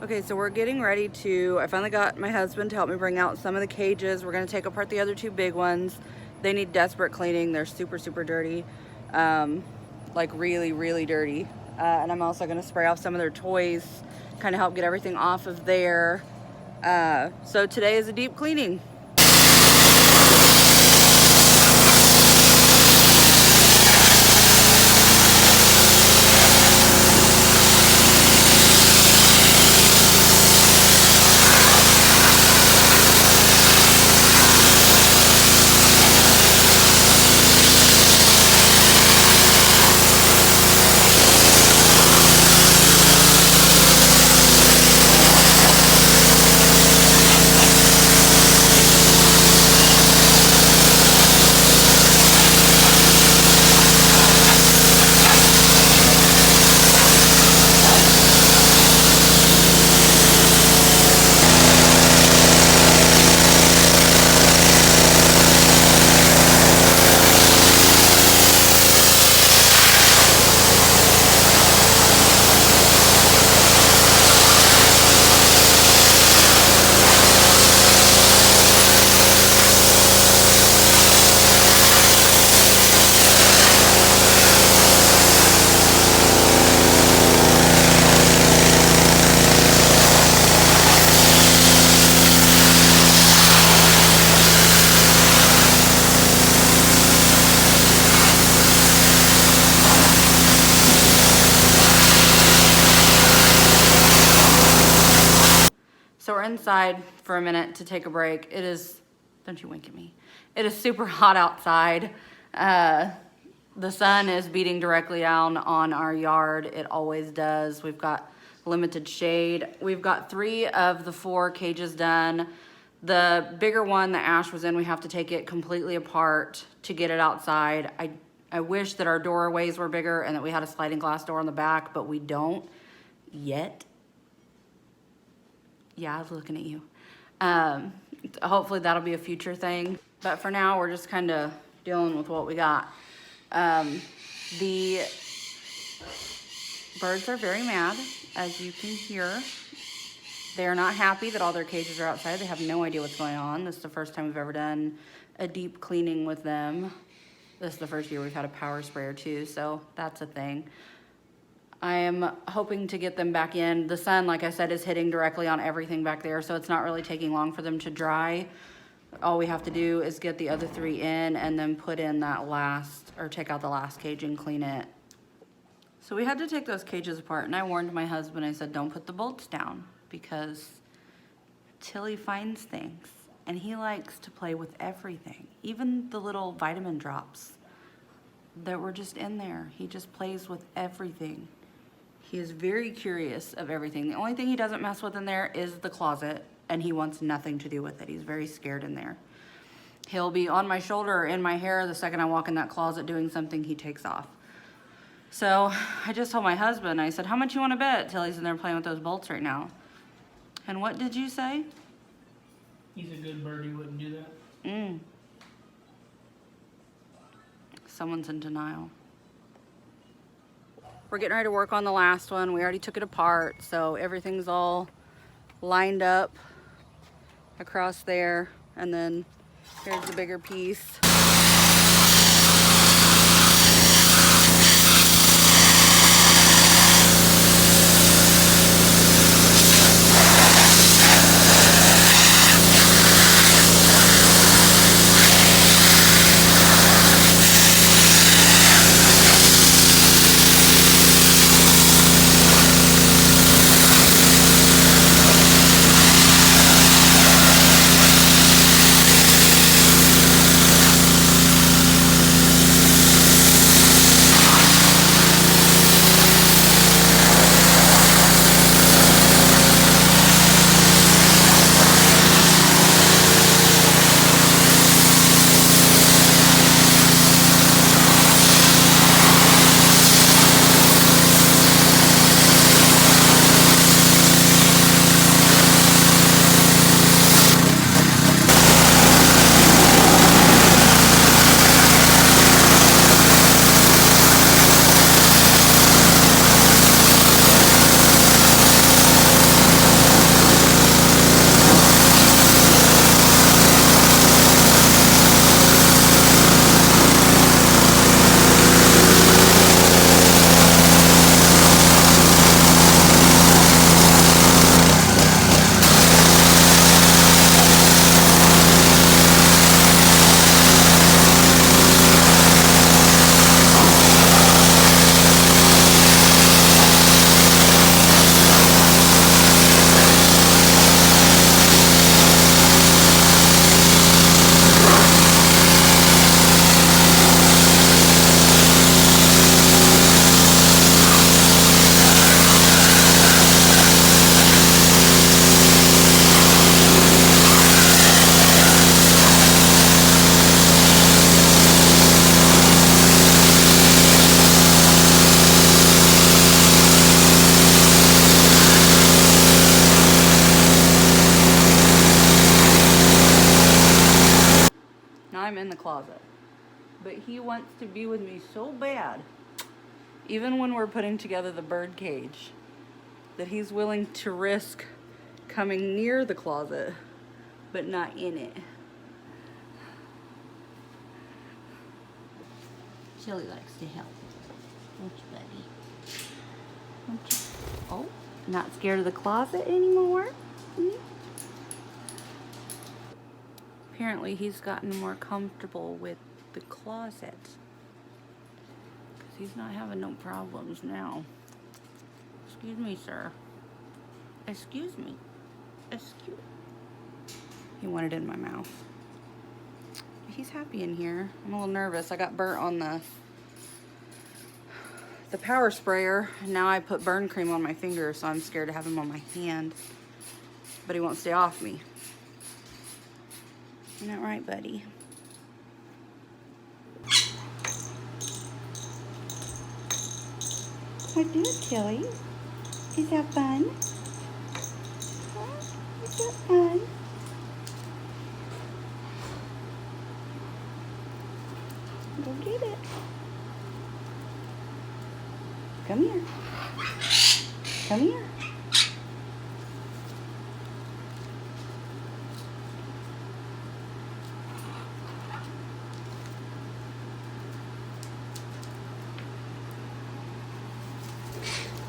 Okay, so we're getting ready to, I finally got my husband to help me bring out some of the cages. We're gonna take apart the other two big ones. They need desperate cleaning. They're super, super dirty. Like really, really dirty. And I'm also gonna spray off some of their toys, kind of help get everything off of there. So today is a deep cleaning. So we're inside for a minute to take a break. It is, don't you wink at me. It is super hot outside. The sun is beating directly down on our yard. It always does. We've got limited shade. We've got 3 of the 4 cages done. The bigger one that Ash was in, we have to take it completely apart to get it outside. I wish that our doorways were bigger and that we had a sliding glass door on the back, but we don't yet. Yeah, I was looking at you. Hopefully that'll be a future thing. But for now, we're just kind of dealing with what we got. The birds are very mad, as you can hear. They are not happy that all their cages are outside. They have no idea what's going on. This is the first time we've ever done a deep cleaning with them. This is the first year we've had a power sprayer too, so that's a thing. I am hoping to get them back in. The sun, like I said, is hitting directly on everything back there, so it's not really taking long for them to dry. All we have to do is get the other 3 in and then put in that last, or take out the last cage and clean it. So we had to take those cages apart, and I warned my husband, I said, don't put the bolts down, because Tilly finds things, and he likes to play with everything, even the little vitamin drops that were just in there. He just plays with everything. He is very curious of everything. The only thing he doesn't mess with in there is the closet, and he wants nothing to do with it. He's very scared in there. He'll be on my shoulder or in my hair. The second I walk in that closet doing something, he takes off. So I just told my husband, I said, how much you want to bet Tilly's in there playing with those bolts right now? And what did you say? He's a good bird, he wouldn't do that. Someone's in denial. We're getting ready to work on the last one. We already took it apart, so everything's all lined up across there. And then here's the bigger piece. I'm in the closet. But he wants to be with me so bad, even when we're putting together the bird cage, that he's willing to risk coming near the closet, but not in it. Chili likes to help. Don't you, buddy? Don't you? Oh, not scared of the closet anymore? Apparently he's gotten more comfortable with the closet. Because he's not having no problems now. Excuse me, sir. Excuse me. Excuse. He wanted it in my mouth. He's happy in here. I'm a little nervous. I got burnt on the power sprayer. And now I put burn cream on my finger, so I'm scared to have him on my hand. But he won't stay off me. Isn't that right, buddy? What do it, Chili? Is that fun? Huh? Is that fun? Go get it. Come here. Come here.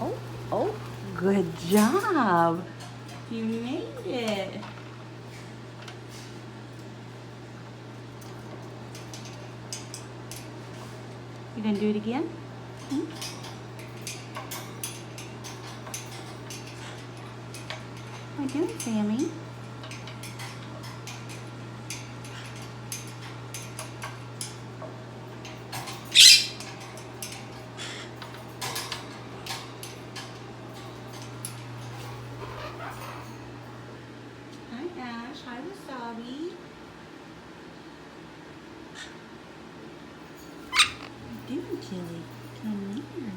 Oh, oh, good job. You made it. You gonna do it again? Hmm? What are you doing, Sammy? Hi, Ash. Hi, Wasabi. What are you doing, Chili? Come here.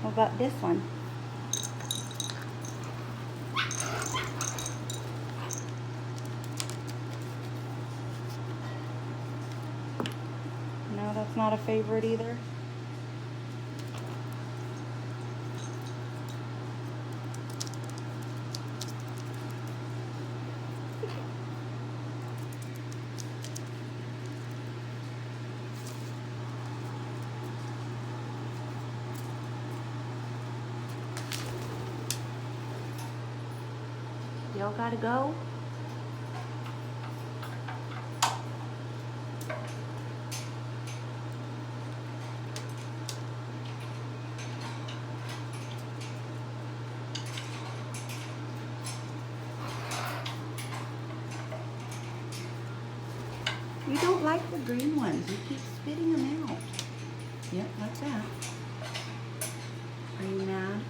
What about this one? No, that's not a favorite either. Y'all gotta go? You don't like the green ones. You keep spitting them out. Yep, like that. Are you mad?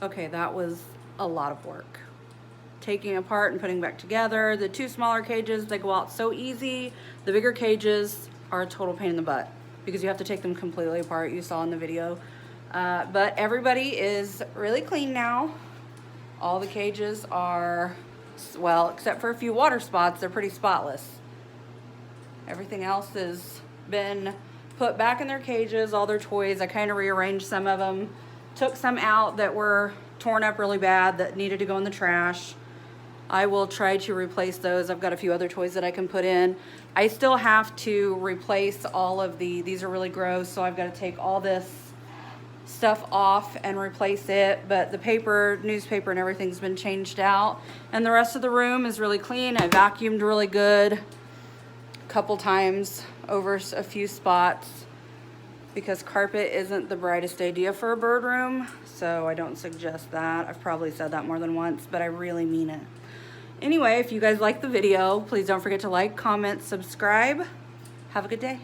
Okay, that was a lot of work. Taking apart and putting back together. The two smaller cages, they go out so easy. The bigger cages are a total pain in the butt because you have to take them completely apart. You saw in the video. But everybody is really clean now. All the cages are, well, except for a few water spots, they're pretty spotless. Everything else has been put back in their cages, all their toys. I kind of rearranged some of them. Took some out that were torn up really bad that needed to go in the trash. I will try to replace those. I've got a few other toys that I can put in. I still have to replace all of these are really gross, so I've got to take all this stuff off and replace it, but the paper, newspaper and everything's been changed out, and the rest of the room is really clean. I vacuumed really good a couple times over a few spots because carpet isn't the brightest idea for a bird room, so I don't suggest that. I've probably said that more than once, but I really mean it. Anyway, if you guys like the video, please don't forget to like, comment, subscribe. Have a good day.